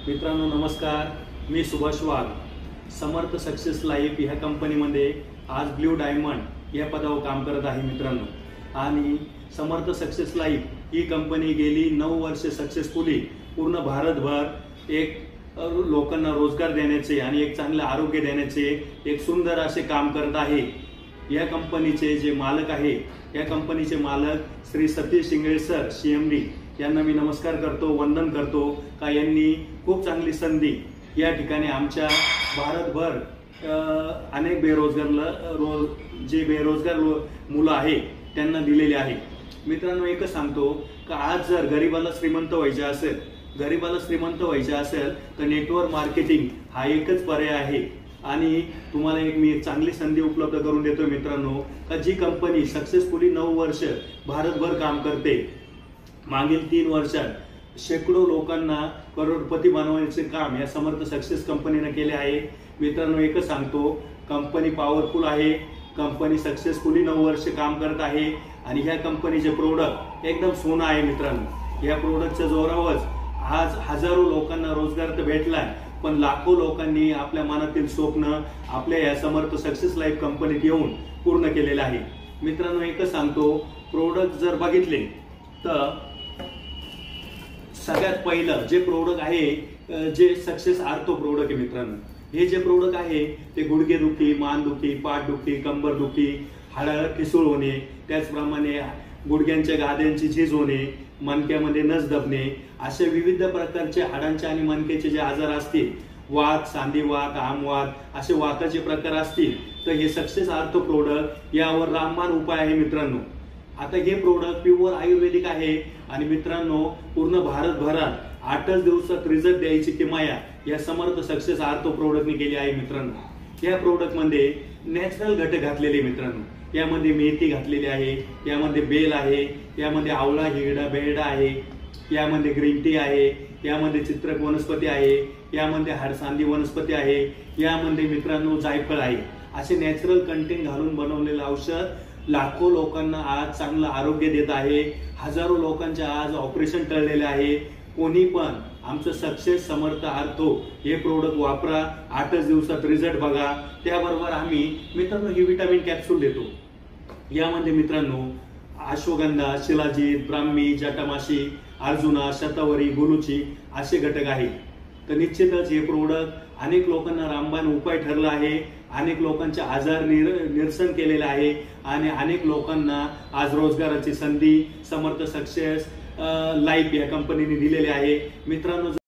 मित्रांनो नमस्कार, मी सुभाष वाघ. समर्थ success life ह्या कंपनीमध्ये आज ब्ल्यू डायमंड या पदावर काम करत आहे मित्रांनो. आणि समर्थ सक्सेस लाईफ ही कंपनी गेली 9 वर्षे सक्सेसफुली पूर्ण भारतभर एक लोकांना रोजगार देण्याचे आणि एक चांगले आरोग्य देण्याचे एक सुंदर असे काम करत आहे. या कंपनीचे जे मालक आहे, या कंपनीचे मालक श्री सतीश शिंगळे सर CMD यांना मी नमस्कार करतो, वंदन करतो का यांनी खूप चांगली संधी या ठिकाणी आमच्या भारतभर अनेक बेरोजगार मुलं आहे त्यांना दिलेली आहे. मित्रांनो एकच सांगतो का आज जर गरीबाला श्रीमंत व्हायचे असेल तर नेटवर्क मार्केटिंग हा एकच पर्याय आहे. आणि तुम्हाला मी चांगली संधी उपलब्ध करून देतो मित्रांनो का जी कंपनी सक्सेसफुली 9 वर्ष भारतभर काम करते, मागील 3 वर्षात शेकडो लोकांना करोडपती बनवण्याचे काम या समर्थ सक्सेस कंपनीने केले आहे. मित्रांनो एकच सांगतो, कंपनी पॉवरफुल आहे, कंपनी सक्सेसफुली 9 वर्ष काम करत आहे आणि ह्या कंपनीचे प्रोडक्ट एकदम सोनं आहे मित्रांनो. या प्रोडक्टच्या जोरावर आज हजारो लोकांना रोजगार तर भेटलाय, पण लाखो लोकांनी आपल्या मनातील स्वप्न आपल्या या समर्थ सक्सेस लाईफ कंपनीत येऊन पूर्ण केलेले आहे. मित्रांनो एकच सांगतो, प्रोडक्ट जर बघितले तर सगळ्यात पहिलं जे प्रोडक्ट आहे जे सक्सेस आर्थो प्रोडक्ट आहे मित्रांनो. हे जे प्रोडक्ट आहे ते गुडघेदुखी, मानदुखी, पाठदुखी, कंबरदुखी, हाडं ठिसूळ होणे, त्याचप्रमाणे गुडघ्यांच्या गाद्यांची झीज होणे, मणक्यामध्ये नस दबणे, असे विविध प्रकारचे हाडांचे आणि मणक्याचे जे आजार असतील, वात, सांधीवात, आमवात असे वाताचे प्रकार असतील तर हे सक्सेस आर्थो प्रोडक्ट यावर रामबाण उपाय आहे मित्रांनो. आता हे प्रोडक्ट प्युअर आयुर्वेदिक आहे आणि मित्रांनो पूर्ण भारतभरात 8च दिवसात रिझल्ट द्यायची किमया या समर्थ सक्सेस आर्थो प्रोडक्टने केली आहे मित्रांनो. या प्रोडक्ट मध्ये नॅचरल घटक घातलेले मित्रांनो. यामध्ये मेथी घातलेली आहे, यामध्ये बेल आहे, यामध्ये आवळा हिरडा बेरडा आहे, यामध्ये ग्रीन टी आहे, यामध्ये चित्रक वनस्पती आहे, यामध्ये हाडसांदी वनस्पती आहे, यामध्ये मित्रांनो जायफळ आहे. असे नॅचरल कंटेंट घालून बनवलेले औषध लाखो लोकांना आज चांगलं आरोग्य देत आहे. हजारो लोकांचे आज ऑपरेशन टळलेले आहे. कोणी पण आमचं सक्सेस समर्थ आर्थो हे प्रोडक्ट वापरा, 8च दिवसात रिझल्ट बघा. त्याबरोबर आम्ही मित्रांनो ही विटामिन कॅप्सूल देतो. यामध्ये मित्रांनो अश्वगंधा, शिलाजीत, ब्राह्मी, जटामाशी, अर्जुना, शतावरी, गुलुची असे घटक आहेत. तर निश्चितच हे प्रोडक्ट अनेक लोकांना रामबाण उपाय ठरला आहे, अनेक लोकांचे आजार निरसन केलेले आहे आणि अनेक लोकांना आज रोजगाराची संधी समर्थ सक्सेस लाईफ या कंपनीने दिलेली आहे मित्रांनो.